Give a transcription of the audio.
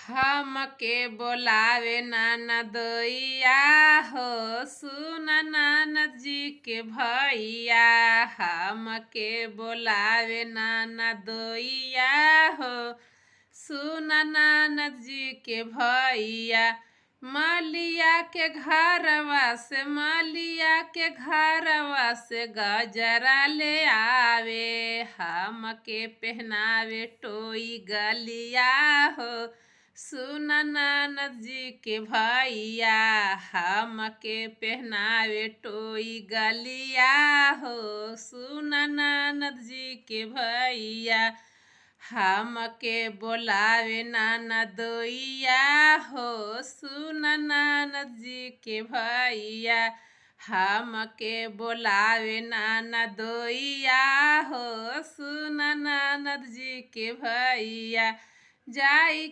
हमके बोलावे ननदोइया हो, सुन ननद जी के भैया। हमके बोलावे ननदोइया हो, सुन ननद जी के भैया। मलिया के घरवा से गजरा ले आवे, हमके पहनावे टोई गलिया हो, सुन ननद जी के भैया। हमके पहनावे टोई गलिया हो, सुन ननद जी के भैया। हमके बोलावे ननदोइया हो, सुन ननद जी के भैया। हमके बोलावे ननदोइया हो, सुन ननद जी के भैया। जाई